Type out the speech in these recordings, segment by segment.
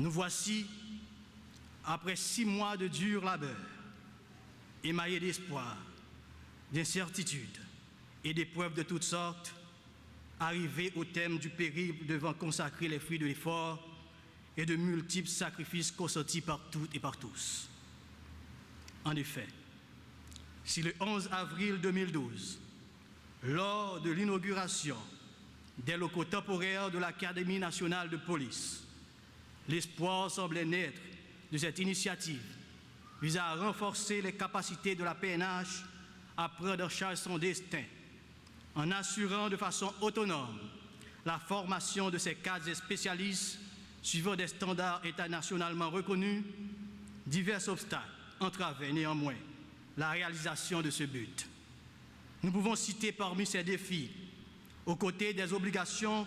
Nous voici, après 6 mois de dur labeur, émaillés d'espoir, d'incertitude et d'épreuves de toutes sortes, arrivés au terme du périple devant consacrer les fruits de l'effort et de multiples sacrifices consentis par toutes et par tous. En effet, si le 11 avril 2012, lors de l'inauguration des locaux temporaires de l'Académie nationale de police, l'espoir semblait naître de cette initiative visant à renforcer les capacités de la PNH à prendre en charge son destin, en assurant de façon autonome la formation de ses cadres et spécialistes suivant des standards internationalement reconnus. Divers obstacles entravaient néanmoins la réalisation de ce but. Nous pouvons citer parmi ces défis, aux côtés des obligations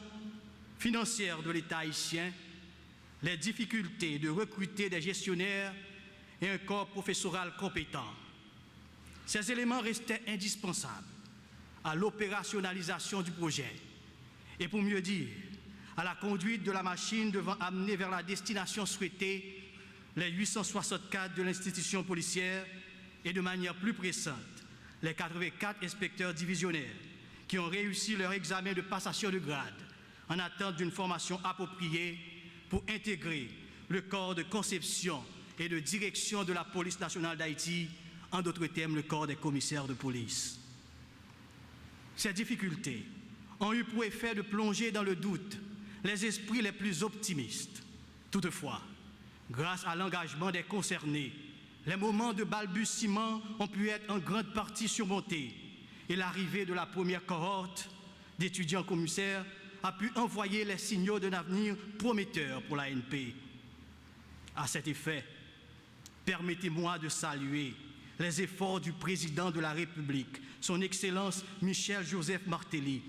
financières de l'État haïtien, les difficultés de recruter des gestionnaires et un corps professoral compétent. Ces éléments restaient indispensables à l'opérationnalisation du projet et, pour mieux dire, à la conduite de la machine devant amener vers la destination souhaitée les 864 de l'institution policière et, de manière plus pressante, les 84 inspecteurs divisionnaires qui ont réussi leur examen de passation de grade en attente d'une formation appropriée pour intégrer le corps de conception et de direction de la police nationale d'Haïti, en d'autres termes le corps des commissaires de police. Ces difficultés ont eu pour effet de plonger dans le doute les esprits les plus optimistes. Toutefois, grâce à l'engagement des concernés, les moments de balbutiement ont pu être en grande partie surmontés et l'arrivée de la première cohorte d'étudiants commissaires a pu envoyer les signaux d'un avenir prometteur pour l'ANP. À cet effet, permettez-moi de saluer les efforts du président de la République, son Excellence Michel-Joseph Martelly,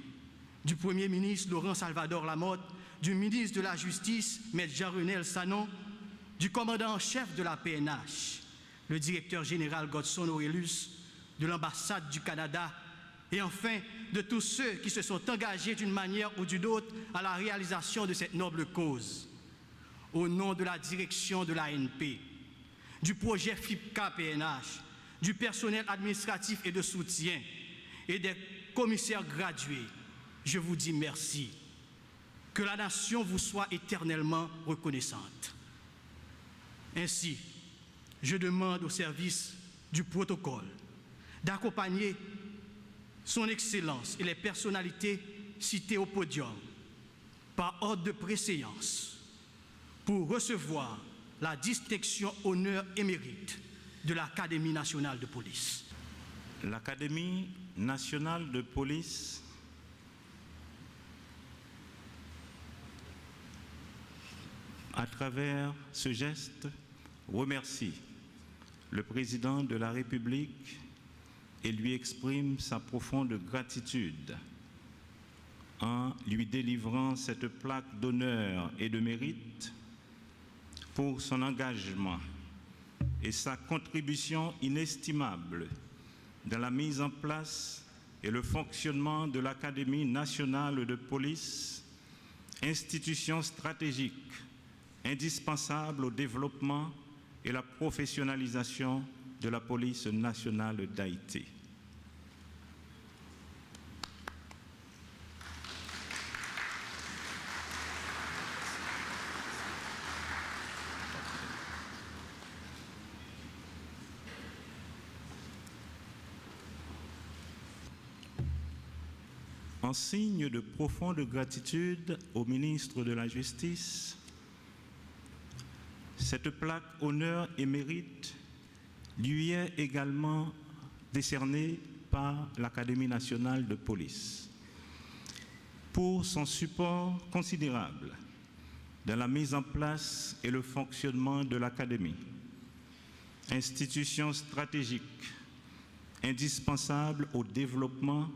du Premier ministre Laurent Salvador Lamotte, du ministre de la Justice, M. Jean-Renel Sanon, du commandant en chef de la PNH, le directeur général Godson Aurelius, de l'ambassade du Canada, et enfin de tous ceux qui se sont engagés d'une manière ou d'une autre à la réalisation de cette noble cause. Au nom de la direction de l'ANP, du projet FIPCA-PNH, du personnel administratif et de soutien et des commissaires gradués, je vous dis merci. Que la nation vous soit éternellement reconnaissante. Ainsi, je demande au service du protocole d'accompagner son Excellence et les personnalités citées au podium par ordre de préséance pour recevoir la distinction honneur et mérite de l'Académie nationale de police. L'Académie nationale de police à travers ce geste remercie le président de la République et lui exprime sa profonde gratitude en lui délivrant cette plaque d'honneur et de mérite pour son engagement et sa contribution inestimable dans la mise en place et le fonctionnement de l'Académie nationale de police, institution stratégique indispensable au développement et la professionnalisation de la police nationale d'Haïti. En signe de profonde gratitude au ministre de la Justice, cette plaque honneur et mérite lui est également décernée par l'Académie nationale de police pour son support considérable dans la mise en place et le fonctionnement de l'Académie, institution stratégique indispensable au développement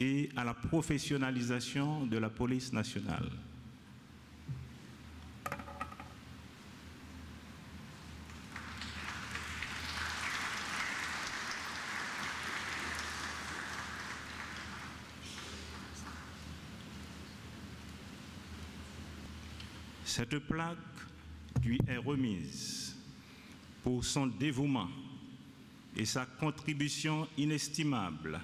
et à la professionnalisation de la police nationale. Cette plaque lui est remise pour son dévouement et sa contribution inestimable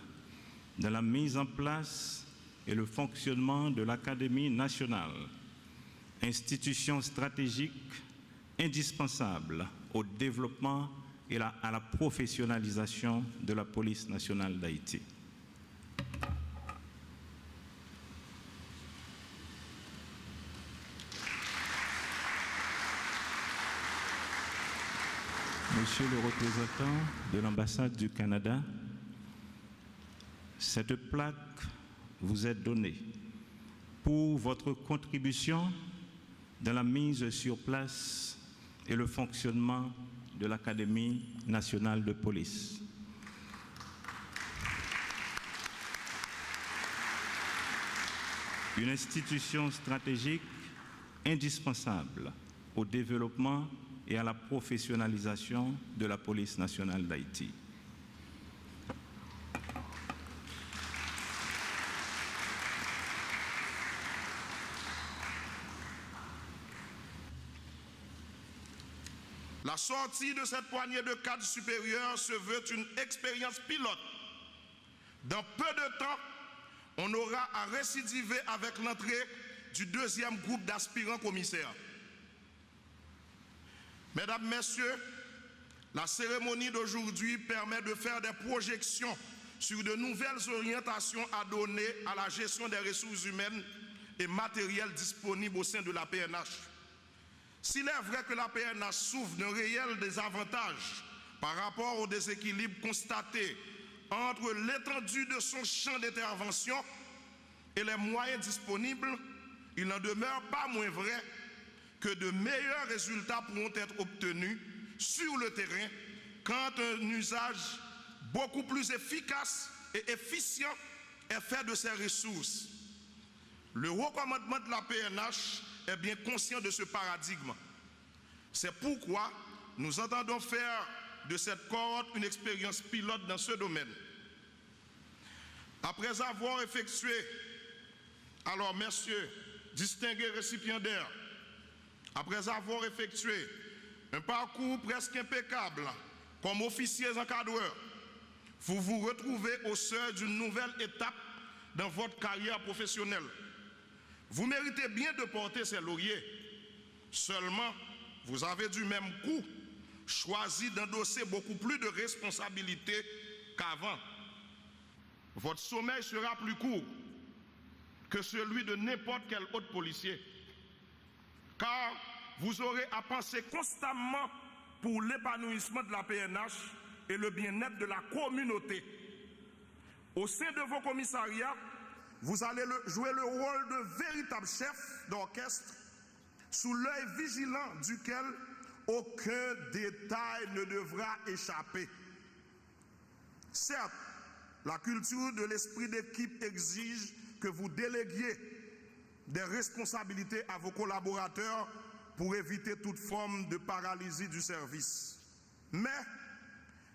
dans la mise en place et le fonctionnement de l'Académie nationale, institution stratégique indispensable au développement et à la professionnalisation de la police nationale d'Haïti. Monsieur le représentant de l'ambassade du Canada, cette plaque vous est donnée pour votre contribution dans la mise sur place et le fonctionnement de l'Académie nationale de police. Une institution stratégique indispensable au développement et à la professionnalisation de la police nationale d'Haïti. La sortie de cette poignée de cadres supérieurs se veut une expérience pilote. Dans peu de temps, on aura à récidiver avec l'entrée du deuxième groupe d'aspirants commissaires. Mesdames, Messieurs, la cérémonie d'aujourd'hui permet de faire des projections sur de nouvelles orientations à donner à la gestion des ressources humaines et matérielles disponibles au sein de la PNH. S'il est vrai que la PNH souffre d'un réel désavantage par rapport au déséquilibre constaté entre l'étendue de son champ d'intervention et les moyens disponibles, il n'en demeure pas moins vrai que de meilleurs résultats pourront être obtenus sur le terrain quand un usage beaucoup plus efficace et efficient est fait de ces ressources. Le haut commandement de la PNH est bien conscient de ce paradigme. C'est pourquoi nous entendons faire de cette cohorte une expérience pilote dans ce domaine. Après avoir effectué, alors messieurs, distingués récipiendaires, après avoir effectué un parcours presque impeccable comme officiers encadreurs, vous vous retrouvez au seuil d'une nouvelle étape dans votre carrière professionnelle. Vous méritez bien de porter ces lauriers. Seulement, vous avez du même coup choisi d'endosser beaucoup plus de responsabilités qu'avant. Votre sommeil sera plus court que celui de n'importe quel autre policier, car vous aurez à penser constamment pour l'épanouissement de la PNH et le bien-être de la communauté. Au sein de vos commissariats, vous allez jouer le rôle de véritable chef d'orchestre sous l'œil vigilant duquel aucun détail ne devra échapper. Certes, la culture de l'esprit d'équipe exige que vous déléguiez des responsabilités à vos collaborateurs pour éviter toute forme de paralysie du service. Mais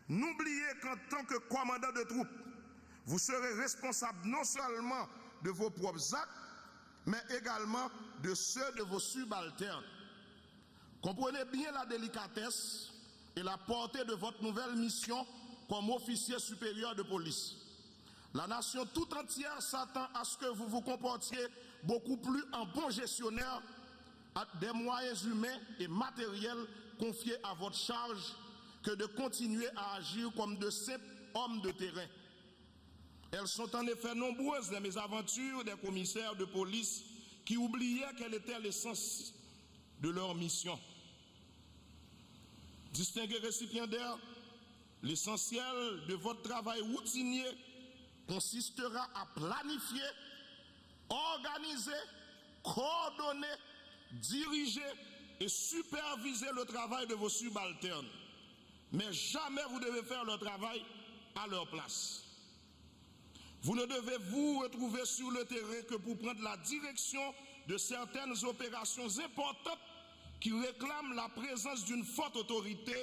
n'oubliez qu'en tant que commandant de troupes, vous serez responsable non seulement de vos propres actes, mais également de ceux de vos subalternes. Comprenez bien la délicatesse et la portée de votre nouvelle mission comme officier supérieur de police. La nation tout entière s'attend à ce que vous vous comportiez beaucoup plus en bon gestionnaire des moyens humains et matériels confiés à votre charge que de continuer à agir comme de simples hommes de terrain. Elles sont en effet nombreuses les mésaventures des commissaires de police qui oubliaient quel était l'essence de leur mission. Distingués récipiendaires, l'essentiel de votre travail routinier consistera à planifier, organiser, coordonner, diriger et superviser le travail de vos subalternes. Mais jamais vous devez faire leur travail à leur place. Vous ne devez vous retrouver sur le terrain que pour prendre la direction de certaines opérations importantes qui réclament la présence d'une forte autorité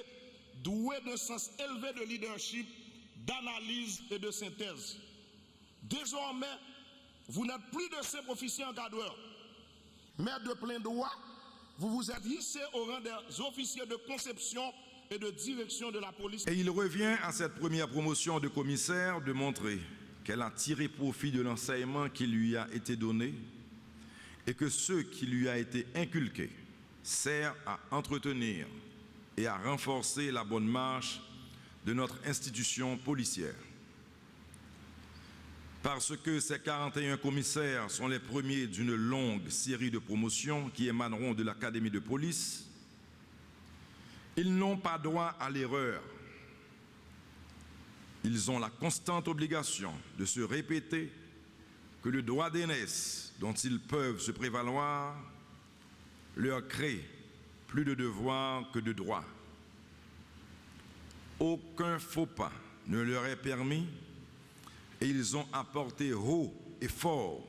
douée d'un sens élevé de leadership, d'analyse et de synthèse. Désormais, vous n'êtes plus de simples officiers encadreurs, mais de plein droit, vous vous êtes hissé au rang des officiers de conception et de direction de la police. Et il revient à cette première promotion de commissaire de montrer qu'elle a tiré profit de l'enseignement qui lui a été donné et que ce qui lui a été inculqué sert à entretenir et à renforcer la bonne marche de notre institution policière. Parce que ces 41 commissaires sont les premiers d'une longue série de promotions qui émaneront de l'Académie de police, ils n'ont pas droit à l'erreur. Ils ont la constante obligation de se répéter que le droit d'aînesse dont ils peuvent se prévaloir leur crée plus de devoirs que de droits. Aucun faux pas ne leur est permis et ils ont apporté haut et fort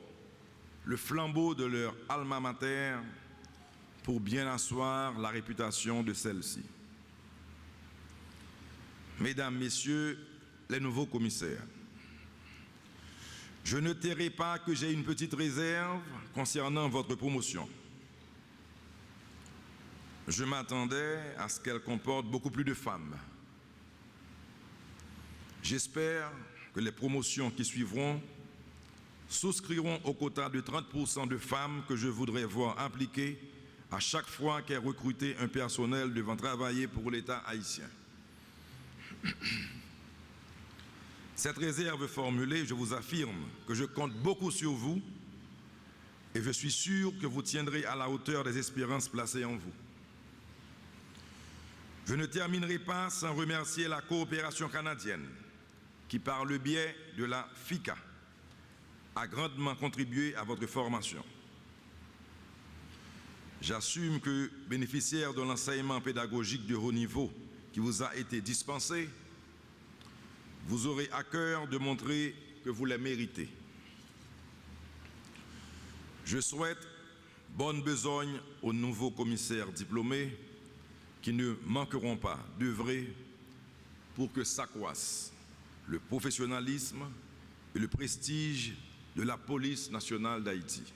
le flambeau de leur alma mater pour bien asseoir la réputation de celle-ci. Mesdames, Messieurs, les nouveaux commissaires, je ne tairai pas que j'ai une petite réserve concernant votre promotion. Je m'attendais à ce qu'elle comporte beaucoup plus de femmes. J'espère que les promotions qui suivront souscriront au quota de 30% de femmes que je voudrais voir impliquées à chaque fois qu'est recruté un personnel devant travailler pour l'État haïtien. Cette réserve formulée, je vous affirme que je compte beaucoup sur vous et je suis sûr que vous tiendrez à la hauteur des espérances placées en vous. Je ne terminerai pas sans remercier la coopération canadienne qui, par le biais de la FICA, a grandement contribué à votre formation. J'assume que, bénéficiaire de l'enseignement pédagogique de haut niveau qui vous a été dispensé, vous aurez à cœur de montrer que vous les méritez. Je souhaite bonne besogne aux nouveaux commissaires diplômés qui ne manqueront pas d'œuvrer pour que s'accroisse le professionnalisme et le prestige de la police nationale d'Haïti.